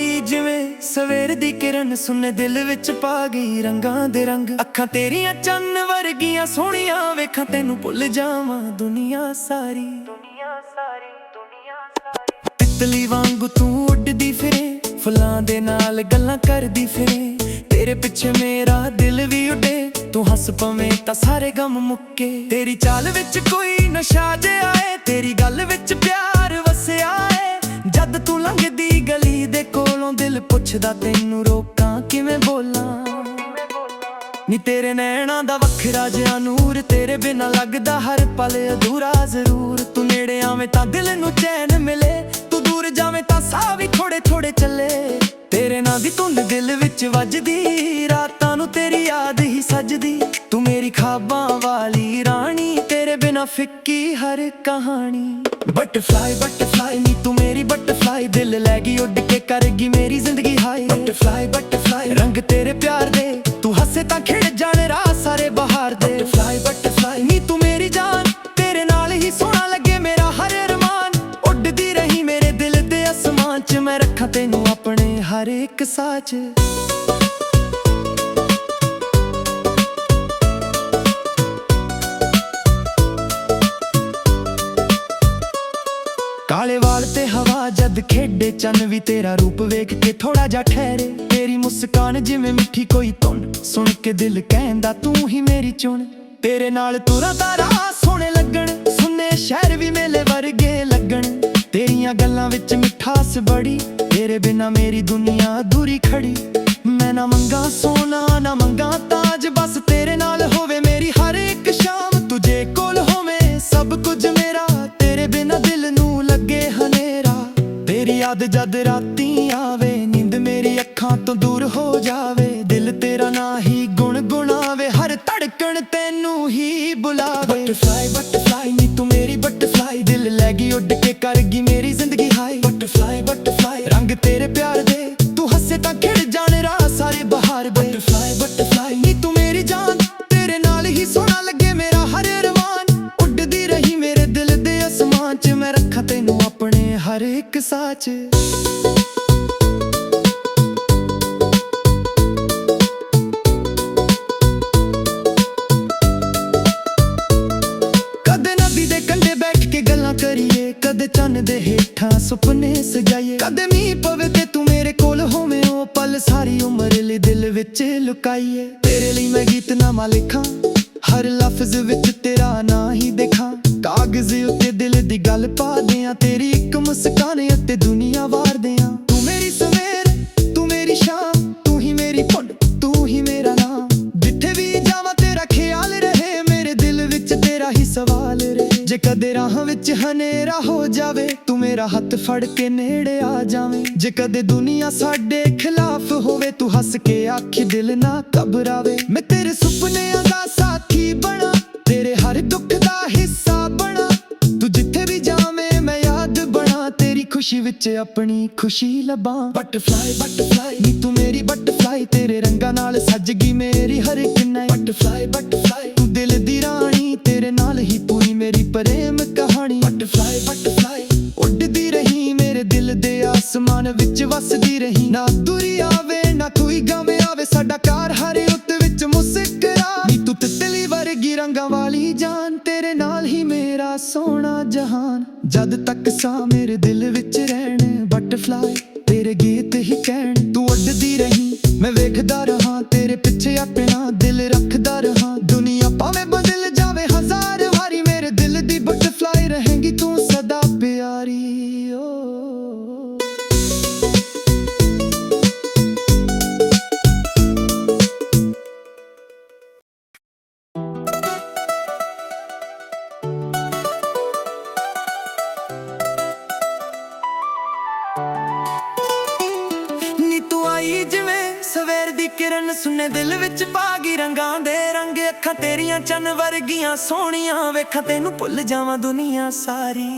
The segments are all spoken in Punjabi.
ਆਈ ਜਿਵੇਂ ਸਵੇਰ ਦੀ ਕਿਰਨ, ਸੁਨੇ ਦਿਲ ਵਿੱਚ ਪਾ ਗਈ ਰੰਗਾਂ ਦੇ ਰੰਗ। ਅੱਖਾਂ ਤੇਰੀਆਂ ਚੰਨ ਵਰਗੀਆਂ ਸੋਹਣੀਆਂ, ਵੇਖਾਂ ਤੈਨੂੰ ਭੁੱਲ ਜਾਵਾਂ ਦੁਨੀਆ ਸਾਰੀ। ਤਿਤਲੀ ਵਾਂਗੂ ਤੂੰ ਉੱਡਦੀ ਫਿਰੇ, ਫੁੱਲਾਂ ਦੇ ਨਾਲ ਗੱਲਾਂ ਕਰਦੀ ਫਿਰੇ। ਤੇਰੇ ਪਿੱਛੇ ਮੇਰਾ ਦਿਲ ਵੀ ਉੱਡੇ, ਤੂੰ ਹੱਸ ਪਵੇਂ ਤਾਂ ਸਾਰੇ ਗਮ ਮੁੱਕੇ। ਤੇਰੀ ਚਾਲ ਵਿੱਚ ਕੋਈ ਨਸ਼ਾ ਜਿਹਾ ਏ, ਤੇਰੀ ਗੱਲ ਵਿੱਚ ਪਿਆਰ ਵਸਿਆ ਏ। ਜਦ ਤੂੰ ਲੰਘਦੀ ਗਲੀ ਦੇ ਕੋਲੋਂ ਦਿਲ ਪੁੱਛਦਾ ਤੈਨੂੰ ਰੋਕਾਂ ਕਿਵੇਂ ਬੋਲਾਂ। ਨੀ ਤੇਰੇ ਨੈਣਾਂ ਦਾ ਵੱਖਰਾ ਜਿਹਾ ਨੂਰ, ਤੇਰੇ ਬਿਨਾਂ ਲੱਗਦਾ ਹਰ ਪਲ ਅਧੂਰਾ ਜ਼ਰੂਰ। ਤੂੰ ਨੇੜੇ ਆਵੇਂ ਤਾਂ ਦਿਲ ਨੂੰ ਚੈਨ ਮਿਲੇ, ਤੂੰ ਦੂਰ ਜਾਵੇਂ ਤਾਂ ਸਾਹ ਵੀ ਥੋੜੇ ਥੋੜੇ ਚੱਲੇ। ਤੇਰੇ ਨਾਂ ਦੀ ਧੁਨ ਦਿਲ ਵਿੱਚ ਵੱਜਦੀ, ਰਾਤਾਂ ਨੂੰ ਤੇਰੀ ਯਾਦ ਹੀ ਸੱਜਦੀ। ਤੂੰ ਮੇਰੀ ਖਾਬਾਂ ਵਾਲੀ ਰਾਣੀ, ਤੇਰੇ ਬਿਨਾਂ ਫਿੱਕੀ ਹਰ ਕਹਾਣੀ। ਬਟਰਫਲਾਈ ਬਟਰਫਲਾਈ ਨੀ ਤੂੰ ਮੇਰੀ ਬਟਰਫਲਾਈ, ਦਿਲ ਲੈ ਗਈ ਉੱਡ ਕੇ ਕਰੇਗੀ ਮੇਰੀ ਜ਼ਿੰਦਗੀ ਹਾਈ। ਬਟਰਫਲਾਈ ਬਟਰਫਲਾਈ ਰੰਗ ਤੇਰੇ ਪਿਆਰ ਦੇ, ਤੂੰ ਹੱਸੇ ਤਾਂ ਖਿੜ ਜਾਣੇ ਰਾਹ ਸਾਰੇ ਬਹਾਰ ਦੇ। ਬਟਰਫਲਾਈ ਬਟਰਫਲਾਈ ਨੀ ਤੂੰ ਮੇਰੀ ਜਾਨ, ਤੇਰੇ ਨਾਲ ਹੀ ਸੋਹਣਾ ਲੱਗੇ ਮੇਰਾ ਹਰ ਅਰਮਾਨ। ਉੱਡਦੀ ਰਹੀ ਮੇਰੇ ਦਿਲ ਦੇ ਅਸਮਾਨ 'ਚ, ਮੈਂ ਰੱਖਾਂ ਤੈਨੂੰ ਆਪਣੇ ਹਰ ਇੱਕ ਸਾਹ 'ਚ। ਕਾਲੇ ਵਾਲ ਤੇ ਹਵਾ ਜਦ ਖੇਡੇ, ਚੰਨ ਵੀ ਤੇਰਾ ਰੂਪ ਵੇਖ ਕੇ ਥੋੜਾ ਜਿਹਾ ਠਹਿਰੇ। ਤੇਰੀ ਮੁਸਕਾਨ ਜਿਵੇਂ ਮਿੱਠੀ ਕੋਈ ਧੁਨ, ਸੁਣ ਕੇ ਦਿਲ ਕਹਿੰਦਾ ਤੂੰ ਹੀ ਮੇਰੀ ਚੁਣ। ਤੇਰੇ ਨਾਲ ਤੁਰਾਂ ਤਾਂ ਰਾਹ ਸੋਹਣੇ ਲੱਗਣ, ਸੁੰਨੇ ਸ਼ਹਿਰ ਵੀ ਮੇਲੇ ਵਰਗੇ ਲੱਗਣ। ਤੇਰੀਆਂ ਗੱਲਾਂ ਵਿੱਚ ਮਿਠਾਸ ਬੜੀ, ਤੇਰੇ ਬਿਨਾਂ ਮੇਰੀ ਦੁਨੀਆ ਅਧੂਰੀ ਖੜੀ। ਮੈਂ ਨਾ ਮੰਗਾ ਸੋਨਾ ਨਾ ਮੰਗਾ ਤਾਜ, ਬਸ ਤੇਰੇ ਨਾਲ ਹੋਵੇ ਮੇਰੀ ਹਰ ਇੱਕ ਸ਼ਾਮ। ਤੁਝੇ ਕੋਲ ਹੋਵੇ ਸਭ ਕੁਝ ਮੇਰਾ, ਤੇਰੇ ਬਿਨਾਂ ਦਿਲ ਨੂੰ ਲੱਗੇ ਹਨੇਰਾ। ਤੇਰੀ ਯਾਦ ਜਦ ਰਾਤੀ ਆਵੇ, ਨੀਂਦ ਮੇਰੀ ਅੱਖਾਂ ਤੋਂ ਦੂਰ ਹੋ ਜਾਵੇ। ਦਿਲ ਤੇਰਾ ਨਾ ਹੀ ਗੁਣਗੁਣਾਵੇ, ਹਰ ਧੜਕਣ ਤੈਨੂੰ ਹੀ ਬੁਲਾਵੇ। ਬਟਰਫਲਾਈ ਬਟਰਫਲਾਈ ਨੀ ਤੂੰ ਮੇਰੀ ਬਟਰਫਲਾਈ, ਦਿਲ ਲੈ ਗਈ ਉੱਡ ਕੇ ਕਰ ਗਈ ਮੇਰੀ ਜ਼ਿੰਦਗੀ ਹਾਈ। ਬਟਰਫਲਾਈ ਬਟਰਫਲਾਈ ਰੰਗ ਤੇਰੇ ਪਿਆਰ ਦੇ, ਤੂੰ ਹੱਸੇ ਤਾਂ ਖਿੜ ਜਾਣੇ ਰਾਹ ਸਾਰੇ ਬਹਾਰ ਦੇ। ਬਟਰਫਲਾਈ ਬਟਰਫਲਾਈ ਨੀ ਤੂੰ ਮੇਰੀ ਜਾਨ, ਤੇਰੇ ਨਾਲ ਹੀ ਸੋਹਣਾ ਲੱਗੇ ਮੇਰਾ ਹਰ ਅਰਮਾਨ। ਉੱਡਦੀ ਰਹੀ ਮੇਰੇ ਦਿਲ ਦੇ ਅਸਮਾਨ 'ਚ, ਮੈਂ ਰੱਖਾਂ ਤੈਨੂੰ ਆਪਣੇ ਹਰ ਇੱਕ ਸਾਹ 'ਚ। ਕਦੇ ਨਦੀ ਦੇ ਕੰਢੇ ਬੈਠ ਕੇ ਗੱਲਾਂ ਕਰੀਏ, ਕਦੇ ਚੰਨ ਦੇ ਹੇਠਾਂ ਸੁਪਨੇ ਸਜਾਈਏ। ਕਦੇ ਮੀਂਹ ਪਵੇ ਤੇ ਤੂੰ ਮੇਰੇ ਕੋਲ ਹੋਵੇਂ, ਉਹ ਪਲ ਸਾਰੀ ਉਮਰ ਲਈ ਦਿਲ ਵਿੱਚ ਲੁਕਾਈਏ। ਤੇਰੇ ਲਈ ਮੈਂ ਗੀਤਨਾਮਾ ਲਿਖਾਂ, ਹਰ ਲਫ਼ਜ਼ ਵਿੱਚ ਤੇਰਾ ਨਾਂ ਹੀ ਦੇਖਾਂ। ਕਾਗਜ਼ ਉੱਤੇ ਦਿਲ ਦੀ ਗੱਲ ਪਾ ਦਿਆਂ, ਤੇਰੀ ਇੱਕ ਮੁਸਕਾਨ ਉੱਤੇ ਦੁਨੀਆ ਵਾਰ ਦਿਆਂ। ਤੂੰ ਮੇਰੀ ਸਵੇਰ ਤੂੰ ਮੇਰੀ ਸ਼ਾਮ, ਤੂੰ ਹੀ ਮੇਰੀ ਭੁੱਲ ਤੂੰ ਹੀ ਮੇਰਾ ਨਾਮ। ਜਿੱਥੇ ਵੀ ਜਾਵਾਂ ਤੇਰਾ ਖਿਆਲ ਰਹੇ, ਮੇਰੇ ਦਿਲ ਵਿੱਚ ਤੇਰਾ ਹੀ ਸਵਾਲ ਰਹੇ। ਜੇ ਕਦੇ ਰਾਹ ਵਿੱਚ ਹਨੇਰਾ ਹੋ ਜਾਵੇ, ਤੂੰ ਮੇਰਾ ਹੱਥ ਫੜ ਕੇ ਨੇੜੇ ਆ ਜਾਵੇਂ। ਜੇ ਕਦੇ ਦੁਨੀਆ ਸਾਡੇ ਖਿਲਾਫ ਹੋਵੇ, ਤੂੰ ਹੱਸ ਕੇ ਆਖੀ ਦਿਲ ਨਾ ਘਬਰਾਵੇ। ਮੈਂ ਤੇਰੇ ਸੁਪਨਿਆਂ ਦਾ ਸਾਥੀ ਬਣਾ, ਤੇਰੇ ਹਰ ਦੁੱਖ ਦਾ ਹਿੱਸਾ ਬਣਾ। ਤੂੰ ਜਿੱਥੇ ਵੀ ਜਾਵੇਂ ਮੈਂ ਯਾਦ ਬਣਾ, ਤੇਰੀ ਖੁਸ਼ੀ ਵਿੱਚ ਆਪਣੀ ਖੁਸ਼ੀ ਲੱਭਾਂ। ਬਟਰਫਲਾਈ ਬਟਰਫਲਾਈ ਨੀ ਤੂੰ ਮੇਰੀ ਬਟਰਫਲਾਈ, ਤੇਰੇ ਰੰਗਾਂ ਨਾਲ ਸੱਜ ਗਈ ਮੇਰੀ ਹਰ ਇੱਕ ਨਾਈਟ। ਬਟਰਫਲਾਈ ਬਟਰਫਲਾਈ ਤੂੰ ਦਿਲ ਦੀ ਰਾਣੀ, ਤੇਰੇ ਨਾਲ ਹੀ ਪੂਰੀ ਮੇਰੀ ਪ੍ਰੇਮ ਕਹਾਣੀ। ਬਟਰਫਲਾਈ ਬਟਰਫਲਾਈ ਉੱਡਦੀ ਰਹੀ ਮੇਰੇ ਦਿਲ ਦੇ ਆਸਮਾਨ ਵਿੱਚ ਵਸਦੀ ਰਹੀ। ਨਾ ਦੂਰੀ ਆਵੇ ਨਾ ਕੋਈ ਗਮ ਆਵੇ, ਸਾਡਾ ਘਰ ਹਰ ਰੁੱਤ ਵਿੱਚ ਮੁਸਕਰਾ। ਨੀ ਤੂੰ ਤਿਤਲੀ ਵਰਗੀ ਰੰਗਾਂ ਵਾਲੀ ਜਾਨ, ਤੇਰੇ ਨਾਲ ਹੀ ਮੇਰਾ ਸੋਹਣਾ ਜਹਾਨ। ਜਦ ਤੱਕ ਸਾਹ ਮੇਰੇ ਦਿਲ ਵਿੱਚ ਰਹਿਣ, ਬਟਰਫਲਾਈ ਤੇਰੇ ਗੀਤ ਹੀ ਕਹਿਣ। ਤੂੰ ਉੱਡਦੀ ਰਹੀ ਮੈਂ ਵੇਖਦਾ ਰਹਾਂ, ਤੇਰੇ ਪਿੱਛੇ ਆਪਣਾ ਦਿਲ ਰੱਖਦਾ ਰਹਾਂ। ਦੁਨੀਆ ਭਾਵੇਂ ਬਦਲ ਜਾਵੇ ਹਜ਼ਾਰ ਵਾਰੀ, ਮੇਰੇ ਦਿਲ ਦੀ ਬਟਰਫਲਾਈ ਰਹੇਂਗੀ ਤੂੰ ਸਦਾ ਪਿਆਰੀ। ਓ ਜਿਵੇਂ ਸਵੇਰ ਦੀ ਕਿਰਨ, ਸੁਨੇ ਦਿਲ ਵਿੱਚ ਪਾ ਗਈ ਰੰਗਾਂ ਦੇ ਰੰਗ। ਅੱਖਾਂ ਤੇਰੀਆਂ ਚੰਨ ਵਰਗੀਆਂ ਸੋਹਣੀਆਂ, ਵੇਖਾਂ ਤੈਨੂੰ ਭੁੱਲ ਜਾਵਾਂ ਦੁਨੀਆ ਸਾਰੀ।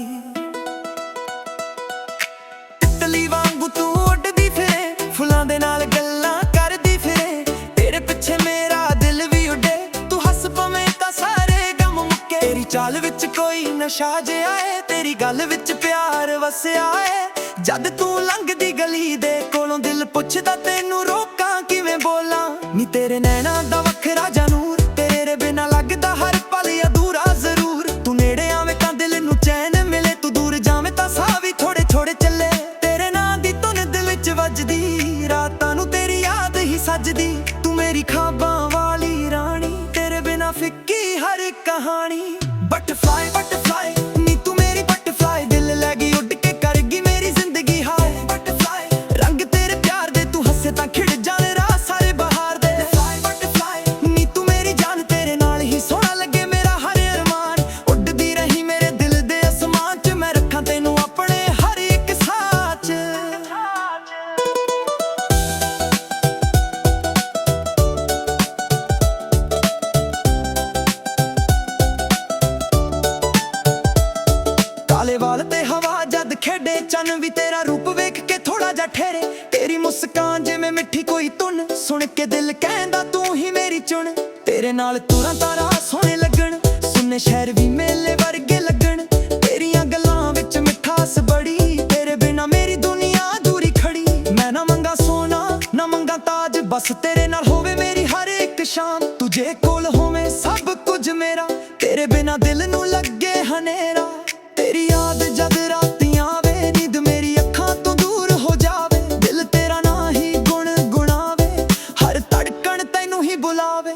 ਤਿਤਲੀ ਵਾਂਗੂ ਤੂੰ ਉੱਡਦੀ ਫਿਰੇ, ਫੁੱਲਾਂ ਦੇ ਨਾਲ ਗੱਲਾਂ ਕਰਦੀ ਫਿਰੇ। ਤੇਰੇ ਪਿੱਛੇ ਮੇਰਾ ਦਿਲ ਵੀ ਉੱਡੇ, ਤੂੰ ਹੱਸ ਪਵੇਂ ਤਾਂ ਸਾਰੇ ਗਮ ਮੁੱਕੇ। ਤੇਰੀ ਚਾਲ ਵਿੱਚ ਕੋਈ ਨਸ਼ਾ ਜਿਹਾ ਏ, ਤੇਰੀ ਗੱਲ ਵਿੱਚ ਪਿਆਰ ਵਸਿਆ ਏ। ਜਦ ਤੂੰ ਲੰਘਦੀ ਗਲੀ ਦੇ ਕੋਲੋਂ ਦਿਲ ਪੁੱਛਦਾ ਤੈਨੂੰ ਰੋਕਾਂ ਕਿਵੇਂ ਬੋਲਾਂ ਨੀ ਤੇਰੇ ਨੈਣਾ ਦਾ ਵੱਖਰਾ ਜਨੂਰ ਤੇਰੇ ਬਿਨਾ ਲੱਗਦਾ ਹਰ ਪਲ ਅਧੂਰਾ ਜ਼ਰੂਰ ਤੂੰ ਨੇੜੇ ਆਵੇਂ ਤਾਂ ਦਿਲ ਨੂੰ ਚੈਨ ਮਿਲੇ ਤੂੰ ਦੂਰ ਜਾਵੇਂ ਤਾਂ ਸਾਹ ਵੀ ਥੋੜੇ ਥੋੜੇ ਚੱਲੇ ਤੇਰੇ ਨਾਂ ਦੀ ਧੁਨ ਦਿਲ ਵਿੱਚ ਵੱਜਦੀ ਰਾਤਾਂ ਨੂੰ ਤੇਰੀ ਯਾਦ ਹੀ ਸੱਜਦੀ ਤੂੰ ਮੇਰੀ ਖਾਬਾਂ ਵਾਲੀ ਰਾਣੀ ਤੇਰੇ ਬਿਨਾ ਫਿੱਕੀ ਹਰ ਕਹਾਣੀ ਬਟਰਫਲਾਈ ਬਟਰਫਲਾਈ ਨੀ ਤੂੰ ਮੇਰੀ ਬਟਰਫਲਾਈ ਦਿਲ ਲੈ ਗਈ ਉੱਡ ਕੇ ਕਰ ਗਈ ਮੇਰੀ ਜ਼ਿੰਦਗੀ ਹਾਏ ਬਟਰਫਲਾਈ ਰੰਗ ਤੇਰੇ ਪਿਆਰ ਦੇ ਤੂੰ ਹੱਸੇ ਤਾਂ ਖਿੜ ਜਾਣੇ ਰਾਹ ਸਾਰੇ ਬਹਾਰ ਦੇ ਬਟਰਫਲਾਈ ਨੀ ਤੂੰ ਮੇਰੀ ਜਾਨ ਤੇਰੇ ਨਾਲ ਹੀ ਸੋਹਣਾ ਲੱਗੇ ਮੇਰਾ ਹਰ ਅਰਮਾਨ ਉੱਡਦੀ ਰਹੀ ਮੇਰੇ ਦਿਲ ਦੇ ਅਸਮਾਨ 'ਚ ਮੈਂ ਰੱਖਾਂ ਤੈਨੂੰ ਆਪਣੇ ਹਰ ਇੱਕ ਸਾਹ 'ਚ ਕਾਲੇ ਵਾਲ ਤੇ ਹਵਾ ਜਦ ਖੇਡੇ ਚੰਨ ਵੀ ਤੇਰਾ ਰੂਪ ਵੇਖ ਕੇ ਥੋੜਾ ਜਿਹਾ ਠਹਿਰੇ ਤੇਰੀ ਮੁਸਕਾਨ ਜਿਵੇਂ ਮਿੱਠੀ ਕੋਈ ਧੁਨ ਸੁਣ ਕੇ ਦਿਲ ਕਹਿੰਦਾ ਤੂੰ ਹੀ ਮੇਰੀ ਚੁਣ ਤੇਰੇ ਨਾਲ ਤੁਰਾਂ ਤਾਂ ਰਾਹ ਸੋਹਣੇ ਲੱਗਣ ਸੁੰਨੇ ਸ਼ਹਿਰ ਵੀ ਮੇਲੇ ਵਰਗੇ ਲੱਗਣ ਤੇਰੀਆਂ ਗੱਲਾਂ ਵਿੱਚ ਮਿਠਾਸ ਬੜੀ ਤੇਰੇ ਬਿਨਾ ਮੇਰੀ ਦੁਨੀਆ ਅਧੂਰੀ ਖੜੀ ਮੈਂ ਨਾ ਮੰਗਾ ਸੋਨਾ ਨਾ ਮੰਗਾ ਤਾਜ ਬਸ ਤੇਰੇ ਨਾਲ ਹੋਵੇ ਮੇਰੀ ਹਰ ਇੱਕ ਸ਼ਾਮ ਤੁਝੇ ਕੋਲ ਹੋਵੇ ਸਭ ਕੁਝ ਮੇਰਾ ਤੇਰੇ ਬਿਨਾ ਦਿਲ ਨੂੰ ਲੱਗੇ ਹਨੇਰਾ ਤੇਰੀ ਯਾਦ ਜਦ ਰਾਤੀਂ ਆਵੇ ਨੀਂਦ ਮੇਰੀ ਅੱਖਾਂ ਤੋਂ ਦੂਰ ਹੋ ਜਾਵੇ ਦਿਲ ਤੇਰਾ ਨਾਂ ਹੀ ਗੁਣਗੁਣਾਵੇ ਹਰ ਧੜਕਣ ਤੈਨੂੰ ਹੀ ਬੁਲਾਵੇ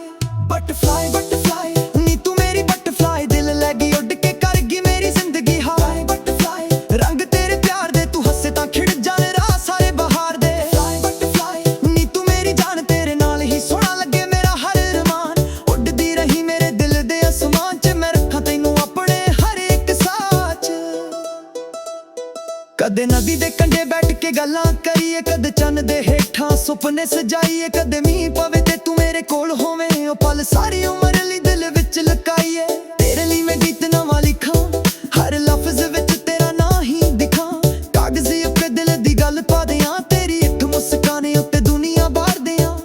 ਬਟਰਫਲਾਈ ਬਟਰਫਲਾਈ ਨੀ ਤੂੰ ਮੇਰੀ ਬਟਰਫਲਾਈ ਦਿਲ ਲੈ ਗਈ ਉੱਡ ਕੇ ਕਰ ਗਈ ਮੇਰੀ ਜ਼ਿੰਦਗੀ ਹਾਏ ਬਟਰਫਲਾਈ ਰੰਗ ਤੇਰੇ ਪਿਆਰ ਦੇ ਤੂੰ ਹੱਸੇ ਤਾਂ ਖਿੜ ਜਾਣੇ ਰਾਹ ਸਾਰੇ ਬਹਾਰ ਦੇ ਬਟਰਫਲਾਈ ਨੀ ਤੂੰ ਮੇਰੀ ਜਾਨ ਤੇਰੇ ਨਾਲ ਹੀ ਸੋਹਣਾ ਲੱਗੇ ਮੇਰਾ ਹਰ ਅਰਮਾਨ ਉੱਡਦੀ ਰਹੀ ਮੇਰੇ ਦਿਲ ਦੇ ਅਸਮਾਨ 'ਚ ਮੈਂ ਰੱਖਾਂ ਤੈਨੂੰ ਆਪਣੇ ਹਰ ਇੱਕ ਸਾਹ 'ਚ ਕਦੇ ਨਦੀ ਦੇ ਕੰਢੇ ਬੈਠ ਕੇ ਗੱਲਾਂ ਕਰੀਏ ਕਦੇ ਚੰਨ ਦੇ ਹੇਠਾਂ ਸੁਪਨੇ ਸਜਾਈਏ ਕਦੇ ਮੀਂਹ ਪਵੇ ਤੇ ਤੂੰ ਮੇਰੇ ਕੋਲ ਹੋਵੇਂ ਉਹ ਪਲ ਸਾਰੀ ਉਮਰ ਲਈ ਦਿਲ ਵਿੱਚ ਲੁਕਾਈਏ ਤੇਰੇ ਲਈ ਮੈਂ ਗੀਤ ਨਵਾਂ ਲਿਖਾਂ ਹਰ ਲਫ਼ਜ਼ ਵਿੱਚ ਤੇਰਾ ਨਾਂ ਹੀ ਦਿਖਾਂ ਕਾਗਜ਼ੀ ਉੱਤੇ ਦਿਲ ਦੀ ਗੱਲ ਪਾ ਦਿਆਂ ਤੇਰੀ ਇੱਕ ਮੁਸਕਾਨ ਉੱਤੇ ਦੁਨੀਆ ਬਾਰ ਦਿਆਂ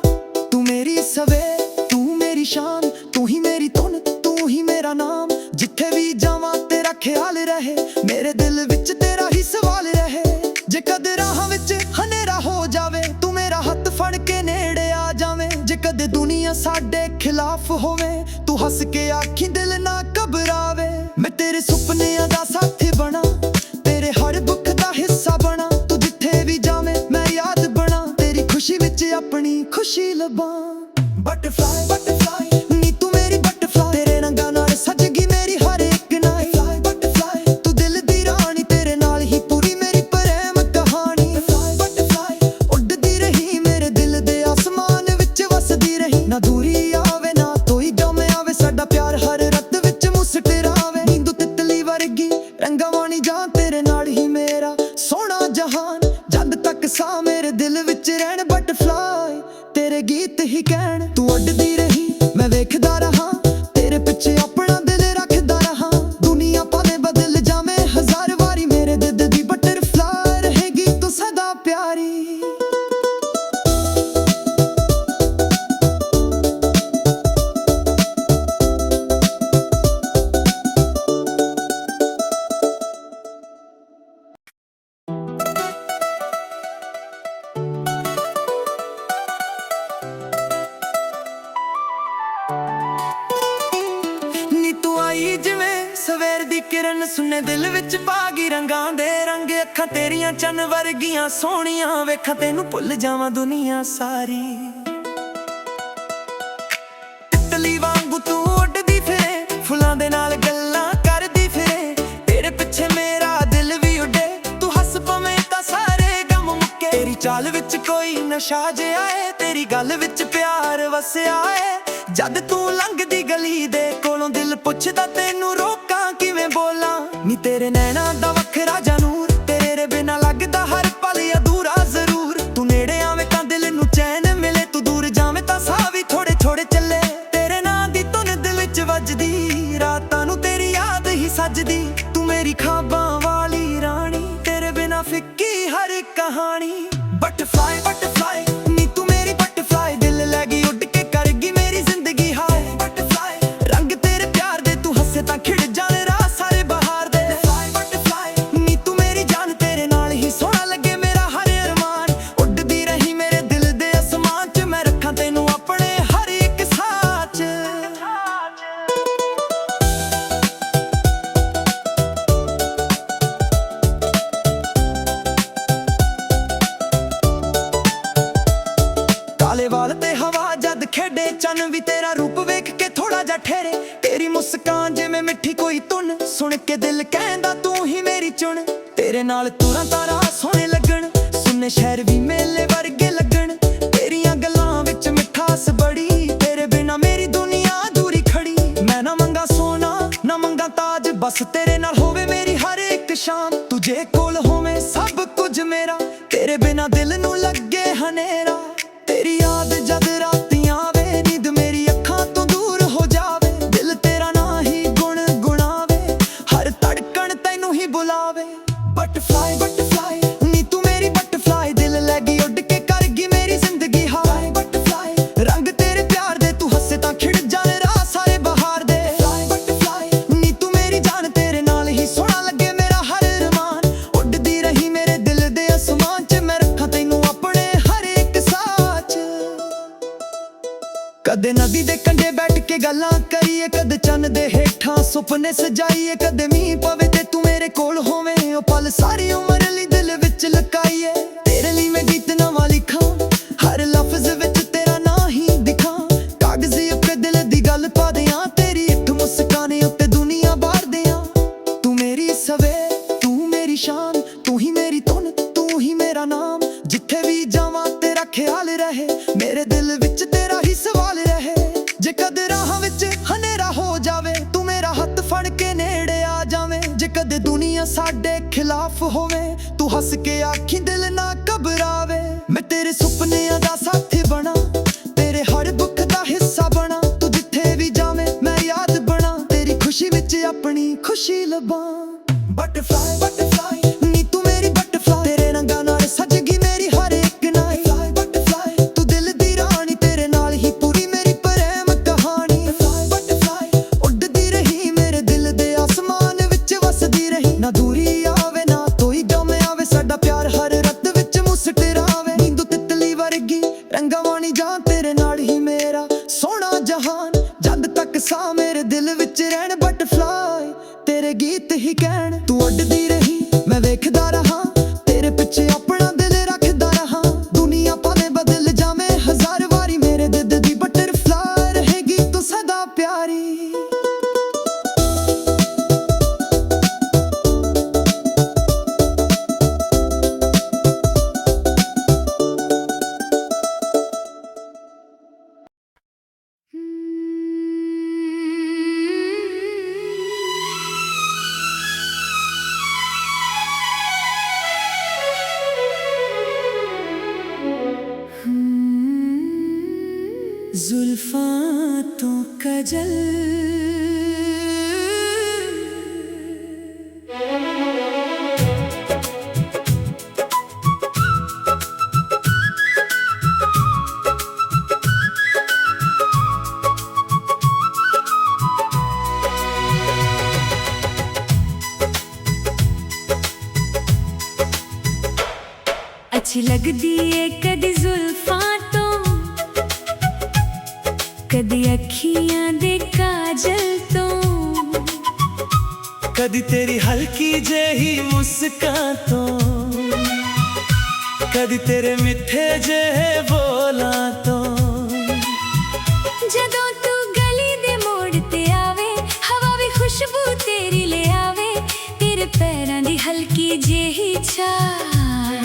ਤੂੰ ਮੇਰੀ ਸਵੇਰ ਤੂੰ ਮੇਰੀ ਸ਼ਾਨ ਤੂੰ ਹੀ ਮੇਰੀ ਧੁਨ ਤੂੰ ਹੀ ਮੇਰਾ ਨਾਮ ਜਿੱਥੇ ਵੀ ਜਾਵਾਂ ਤੇਰਾ ਖਿਆਲ ਰਹੇ ਮੇਰੇ ਦਿਲ ਵਿੱਚ ਤੇਰਾ ਹੀ ਸਵਾਲ ਰਹੇ ਜੇ ਕਦੇ ਰਾਹਾਂ ਵਿੱਚ ਹਨੇਰਾ ਹੋ ਜਾਵੇ ਤੂੰ ਮੇਰਾ ਹੱਥ ਫੜ ਕੇ ਨੇੜੇ ਆ ਜਾਵੇਂ ਜੇ ਕਦੇ ਦੁਨੀਆ ਸਾਡੇ ਖਿਲਾਫ ਹੋਵੇ ਤੂੰ ਹੱਸ ਕੇ ਆਖੀਂ ਦਿਲ ਨਾ ਘਬਰਾਵੇ ਮੈਂ ਤੇਰੇ ਸੁਪਨਿਆਂ ਦਾ ਸਾਥੀ ਬਣਾ ਤੇਰੇ ਹਰ ਦੁੱਖ ਦਾ ਹਿੱਸਾ ਬਣਾ ਤੂੰ ਜਿੱਥੇ ਵੀ ਜਾਵੇਂ ਮੈਂ ਯਾਦ ਬਣਾ ਤੇਰੀ ਖੁਸ਼ੀ ਵਿੱਚ ਆਪਣੀ ਖੁਸ਼ੀ ਲੱਭਾਂ ਬਟਰਫਲਾਈ ਬਟਰਫਲਾਈ ਨੀ ਤੂੰ ਮੇਰੀ ਬਟਰਫਲਾਈ ਤੇਰੇ ਰੰਗਾਂ ਨਾਲ ਸਜ ਗਈ ਮੇਰੀ ਹਰ ਇੱਕ ਨਾਈਟ ਬਟਰਫਲਾਈ ਤੂੰ ਦਿਲ ਦੀ ਰਾਣੀ ਤੇਰੇ ਨਾਲ ਹੀ ਪੂਰੀ ਮੇਰੀ ਪ੍ਰੇਮ ਕਹਾਣੀ ਬਟਰਫਲਾਈ ਉੱਡਦੀ ਰਹੀ ਮੇਰੇ ਦਿਲ ਦੇ ਆਸਮਾਨ ਵਿੱਚ ਵਸਦੀ ਰਹੀ ਨਾ ਦੂਰੀ ਆਵੇ ਨਾ ਕੋਈ ਗਮ ਆਵੇ ਸਾਡਾ ਪਿਆਰ ਹਰ ਰਤ ਵਿੱਚ ਮੁਸਕਰਾਵੇ ਨੀਂਦੂ ਤਿਤਲੀ ਵਰਗੀ ਰੰਗਾਂ ਵਾਣੀ ਜਾਂ ਤੇਰੇ ਨਾਲ ਹੀ ਮੇਰਾ ਸੋਹਣਾ ਜਹਾਨ ਜਦ ਤੱਕ ਸਾਹ ਮੇਰੇ ਦਿਲ ਵਿੱਚ ਰਹਿਣ ਬਟਰਫਲਾਈ ਤੇਰੇ ਗੀਤ ਹੀ ਕਹਿਣ ਤੂੰ ਉੱਡਦੀ ਰਹੀ ਮੈਂ ਵੇਖਦਾ ਰਹਾ ਤੇਰੇ ਪਿੱਛੇ ਆਪਣਾ ਦਿਲ ਰੱਖਦਾ ਰਹਾ ਦੁਨੀਆ ਭਾਵੇਂ ਬਦਲ ਜਾਵੇ ਹਜ਼ਾਰ ਵਾਰੀ ਮੇਰੇ ਦਿਲ ਦੀ ਬਟਰਫਲਾਈ ਰਹੇਗੀ ਤੂੰ ਸਦਾ ਪਿਆਰੀ ਜਿਵੇਂ ਸਵੇਰ ਦੀ ਕਿਰਨ ਸੁਨੇ ਦਿਲ ਵਿੱਚ ਪਾ ਗਈ ਰੰਗਾਂ ਦੇ ਰੰਗ ਅੱਖਾਂ ਤੇਰੀਆਂ ਚੰਨ ਵਰਗੀਆਂ ਸੋਹਣੀਆਂ ਵੇਖਾਂ ਤੈਨੂੰ ਭੁੱਲ ਜਾਵਾਂ ਦੁਨੀਆ ਸਾਰੀ ਤਿਤਲੀ ਵਾਂਗੂ ਤੂੰ ਉੱਡਦੀ ਫਿਰੇ ਫੁੱਲਾਂ ਦੇ ਨਾਲ ਗੱਲਾਂ ਕਰਦੀ ਫਿਰੇ ਤੇਰੇ ਪਿੱਛੇ ਮੇਰਾ ਦਿਲ ਵੀ ਉੱਡੇ ਤੂੰ ਹੱਸ ਪਵੇਂ ਤਾਂ ਸਾਰੇ ਗਮ ਮੁੱਕੇ ਤੇਰੀ ਚਾਲ ਵਿੱਚ ਕੋਈ ਨਸ਼ਾ ਜਿਹਾ ਏ ਤੇਰੀ ਗੱਲ ਵਿੱਚ ਪਿਆਰ ਵਸਿਆ ਏ ਜਦ ਤੂੰ ਲੰਘਦੀ ਗਲੀ ਦੇ ਕੋਲੋਂ ਦਿਲ ਪੁੱਛਦਾ ਤੈਨੂੰ ਰੋਕਾਂ ਕਿਵੇਂ ਬੋਲਾਂ ਨੀ ਤੇਰੇ ਨੈਣਾ ਦਾ ਵੱਖਰਾ ਜਨੂਰ ਤੇਰੇ ਬਿਨਾ ਲੱਗਦਾ ਹਰ ਪਲ ਅਧੂਰਾ ਜ਼ਰੂਰ ਤੂੰ ਨੇੜੇ ਆਵੇਂ ਤਾਂ ਦਿਲ ਨੂੰ ਚੈਨ ਮਿਲੇ ਤੂੰ ਦੂਰ ਜਾਵੇਂ ਤਾਂ ਸਾਹ ਵੀ ਥੋੜੇ ਥੋੜੇ ਚੱਲੇ ਤੇਰੇ ਨਾਂ ਦੀ ਧੁਨ ਦਿਲ ਵਿੱਚ ਵੱਜਦੀ ਰਾਤਾਂ ਨੂੰ ਤੇਰੀ ਯਾਦ ਹੀ ਸੱਜਦੀ ਤੂੰ ਮੇਰੀ ਖਾਬਾਂ ਵਾਲੀ ਰਾਣੀ ਤੇਰੇ ਬਿਨਾ ਫਿੱਕੀ ਹਰ ਕਹਾਣੀ ਬਟਰਫਲਾਈ ਬਟਰਫਲਾਈ ਨੀ ਤੂੰ ਮੇਰੀ ਬਟਰਫਲਾਈ ਦਿਲ ਲੈ ਗਈ ਉੱਡ ਕੇ ਕਰ ਗਈ ਮੇਰੀ ਜ਼ਿੰਦਗੀ ਹਾਏ ਬਟਰਫਲਾਈ ਰੰਗ ਤੇਰੇ ਪਿਆਰ ਦੇ ਤੂੰ ਹੱਸੇ ਤਾਂ ਖਿੜ ਜਾਣੇ ਰਾਹ ਸਾਰੇ ਬਹਾਰ ਦੇ ਬਟਰਫਲਾਈ ਚੰਨ ਵੀ ਤੇਰਾ ਰੂਪ ਵੇਖ ਕੇ ਥੋੜਾ ਜਿਹਾ ਠਹਿਰੇ। ਤੇਰੀ ਮੁਸਕਾਨ ਜਿਵੇਂ ਮਿੱਠੀ ਕੋਈ ਧੁਨ, ਸੁਣ ਕੇ ਦਿਲ ਕਹਿੰਦਾ ਤੂੰ ਹੀ ਮੇਰੀ ਚੁਣ। ਤੇਰੇ ਨਾਲ ਤੁਰਾਂ ਤਾਰਾ ਸੋਹਣੇ ਲੱਗਣ, ਸੁੰਨੇ ਸ਼ਹਿਰ ਵੀ ਮੇਲੇ ਵਰਗੇ ਲੱਗਣ। ਤੇਰੀਆਂ ਗੱਲਾਂ ਵਿੱਚ ਮਿਠਾਸ ਬੜੀ, ਤੇਰੇ ਬਿਨਾ ਮੇਰੀ ਦੁਨੀਆ ਅਧੂਰੀ ਖੜੀ। ਮੈਂ ਨਾ ਮੰਗਾ ਸੋਨਾ ਨਾ ਮੰਗਾ ਤਾਜ, ਬਸ ਤੇਰੇ ਨਾਲ ਹੋਵੇ ਮੇਰੀ ਹਰ ਇੱਕ ਸ਼ਾਮ। ਤੁਝੇ ਕੋਲ ਹੋਵੇ ਸਭ ਕੁਝ ਮੇਰਾ, ਤੇਰੇ ਬਿਨਾ ਦਿਲ ਨੂੰ ਲੱਗੇ ਹਨੇਰਾ। ਤੇਰੀ ਯਾਦ ਜਦ ਰਾਤੀਂ ਆਵੇ, ਨੀਂਦ ਮੇਰੀ ਅੱਖਾਂ ਤੋਂ ਦੂਰ ਹੋ ਜਾਵੇ। ਦਿਲ ਤੇਰਾ ਨਾ ਹੀ ਗੁਣ ਗੁਣਾਵੇ, ਹਰ ਧੜਕਣ ਤੈਨੂੰ ਹੀ ਬੁਲਾਵੇ। ਬਟਰਫਲਾਈ ਬਟਰਫਲਾਈ ਨੀ ਤੂੰ ਮੇਰੀ ਬਟਰਫਲਾਈ, ਦਿਲ ਲੈ ਗਈ ਉੱਡ ਕੇ ਕਰ ਗਈ ਮੇਰੀ ਜ਼ਿੰਦਗੀ ਹਾਏ। ਬਟਰਫਲਾਈ ਰੰਗ ਤੇਰੇ ਪਿਆਰ ਦੇ, ਤੂੰ ਹੱਸੇ ਤਾਂ ਖਿੜ ਜਾਣ ਰਾਹ ਸਾਰੇ ਬਹਾਰ ਦੇ। ਬਟਰਫਲਾਈ ਨੀ ਤੂੰ ਮੇਰੀ ਜਾਨ, ਤੇਰੇ ਨਾਲ ਹੀ ਸੋਹਣਾ ਲੱਗੇ ਮੇਰਾ ਹਰ ਅਰਮਾਨ। ਉੱਡਦੀ ਰਹੀ ਮੇਰੇ ਦਿਲ ਦੇ ਅਸਮਾਨ 'ਚ, ਮੈਂ ਰੱਖਾਂ ਤੈਨੂੰ ਆਪਣੇ ਹਰ ਇੱਕ ਸਾਹ 'ਚ। ਕਦੇ ਨਦੀ ਦੇ ਕੰਢੇ ਬੈਠ ਕੇ ਗੱਲਾਂ ਕਰੀਏ, ਕਦੇ ਚੰਨ ਦੇ ਹੇਠਾਂ ਸੁਪਨੇ ਸਜਾਈਏ। ਕਦੇ ਮੀਂਹ ਪਵੇ ਤੇ ਤੂੰ ਮੇਰੇ ਕੋਲ ਹੋਵੇਂ, ਉਹ ਪਲ ਸਾਰੀ ਉਮਰ ਲਈ ਦਿਲ ਵਿੱਚ ਲੁਕਾਈਏ। ਤੇਰੇ ਲਈ ਮੈਂ ਗੀਤ ਨਵਾਂ ਲਿਖਾਂ, ਹਰ ਲਫ਼ਜ਼ ਵਿੱਚ ਤੇਰਾ ਨਾਂ ਹੀ ਦਿਖਾਂ। ਕਾਗਜ਼ੀ ਉੱਤੇ ਦਿਲ ਦੀ ਗੱਲ ਪਾ ਦਿਆਂ, ਤੇਰੀ ਇੱਕ ਮੁਸਕਾਨ ਉੱਤੇ ਦੁਨੀਆ ਬਾਰ ਦਿਆਂ। ਤੂੰ ਮੇਰੀ ਸਵੇਰ ਤੂੰ ਮੇਰੀ ਸ਼ਾਨ, ਤੂੰ ਹੀ ਮੇਰੀ ਧੁਨ ਤੂੰ ਹੀ ਮੇਰਾ ਨਾਮ। ਜਿੱਥੇ ਵੀ ਜਾਵਾਂ ਤੇਰਾ ਖਿਆਲ ਰਹੇ, ਮੇਰੇ ਦਿਲ ਵਿੱਚ ਤੇਰਾ ਹੀ ਸਵਾਲ ਰਹੇ। ਜੇ ਕਦੇ ਰਾਹਾਂ ਵਿੱਚ ਹਨੇਰਾ ਹੋ ਜਾਵੇ, ਤੂੰ ਮੇਰਾ ਹੱਥ ਫੜ ਕੇ ਨੇੜੇ ਆ ਜਾਵੇਂ। ਜੇ ਕਦੇ ਦੁਨੀਆ ਸਾਡੇ ਖਿਲਾਫ ਹੋਵੇ, ਤੂੰ ਹੱਸ ਕੇ ਆਖੀ ਦਿਲ ਨਾ ਘਬਰਾਵੇ। ਮੈਂ ਤੇਰੇ ਸੁਪਨਿਆਂ ਦਾ ਸਾਥੀ ਬਣਾ, ਤੇਰੇ ਹਰ ਦੁੱਖ ਦਾ ਹਿੱਸਾ ਬਣਾ। ਤੂੰ ਜਿੱਥੇ ਵੀ ਜਾਵੇਂ ਮੈਂ ਯਾਦ ਬਣਾ, ਤੇਰੀ ਖੁਸ਼ੀ ਵਿੱਚ ਆਪਣੀ ਖੁਸ਼ੀ ਲੱਭਾਂ। ਬਟਰਫਲਾਈ ਬਟਰਫਲਾਈ ਨੀ ਤੂੰ ਮੇਰੀ ਬਟਰਫਲਾਈ, ਤੇਰੇ ਰੰਗਾਂ ਨਾਲ ਸਜ ਗਈ ਮੇਰੀ ਹਰ ਇੱਕ ਨਾਈ। ਬਟਰਫਲਾਈ ਤੂੰ ਦਿਲ ਦੀ ਰਾਣੀ, ਤੇਰੇ ਨਾਲ ਹੀ ਪੂਰੀ ਮੇਰੀ ਪ੍ਰੇਮ ਕਹਾਣੀ। ਬਟਰਫਲਾਈ ਉੱਡਦੀ ਰਹੀ ਮੇਰੇ ਦਿਲ ਦੇ ਆਸਮਾਨ ਵਿੱਚ ਵਸਦੀ ਰਹੀ। ਨਾ ਦੂਰੀ ਆਵੇ ਨਾ ਕੋਈ ਗਮ ਆਵੇ, ਸਾਡਾ ਪਿਆਰ ਹਰ ਰਤ ਵਿੱਚ ਮੁਸਕਰਾਵੇ। ਨੀਂਦੂ ਤਿਤਲੀ ਵਰਗੀ ਰੰਗਾਂ ਵਾਣੀ ਜਾਂ ਤੇਰੇ ਨਾਲ ਹੀ ਮੇਰਾ ਸੋਹਣਾ ਜਹਾਨ। ਜਦ ਤੱਕ ਸਾਹ ਮੇਰੇ ਦਿਲ ਵਿੱਚ ਰਹਿਣ, ਬਟਰਫਲਾਈ ਤੇਰੇ ਗੀਤ ਹੀ ਕਹਿਣ। ਤੂੰ ਉੱਡਦੀ ਰਹੀ ਮੈਂ ਵੇਖਦਾ ਰਹਾ, ਤੇਰੇ ਪਿੱਛੇ ਆਪਣਾ ਦਿਲ ਰੱਖਦਾ ਰਹਾ। ਦੁਨੀਆ ਭਾਵੇਂ ਬਦਲ ਜਾਵੇ ਹਜ਼ਾਰ ਵਾਰੀ, ਮੇਰੇ ਦਿਲ ਦੀ ਬਟਰਫਲਾਈ ਰਹੇਗੀ ਤੂੰ ਸਦਾ ਪਿਆਰੀ। जुल्फां तो कजल अच्छी लगदी है कदी जुल्फां तो, कदी अखियां दे काजल तो, कदी तेरी हल्की जेही मुस्कान तो, कदी तेरे मिठे जेहे बोला तो। जदों तू गली दे मोड़ ते आवे, हवा भी खुशबू तेरी ले आवे। तेरे पैरां दी हल्की जेही छाल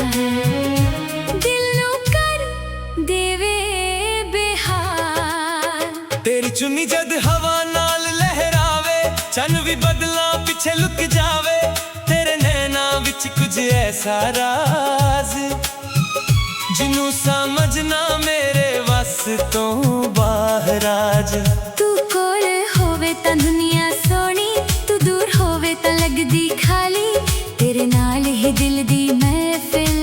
दिल नू कर देवे बेहाल। तेरी चुन्नी जद हवा नाल लहरावे, चन्न भी बदला पिछे लुक जावे। तेरे नैना विच कुछ ऐसा राज, जिन्नू समझना मेरे वस तो बाहर आज। तू कोल होवे तां दुनिया सोहनी, तू दूर होवे तां लगदी खाली। तेरे नाल ही दिल दी महफिल,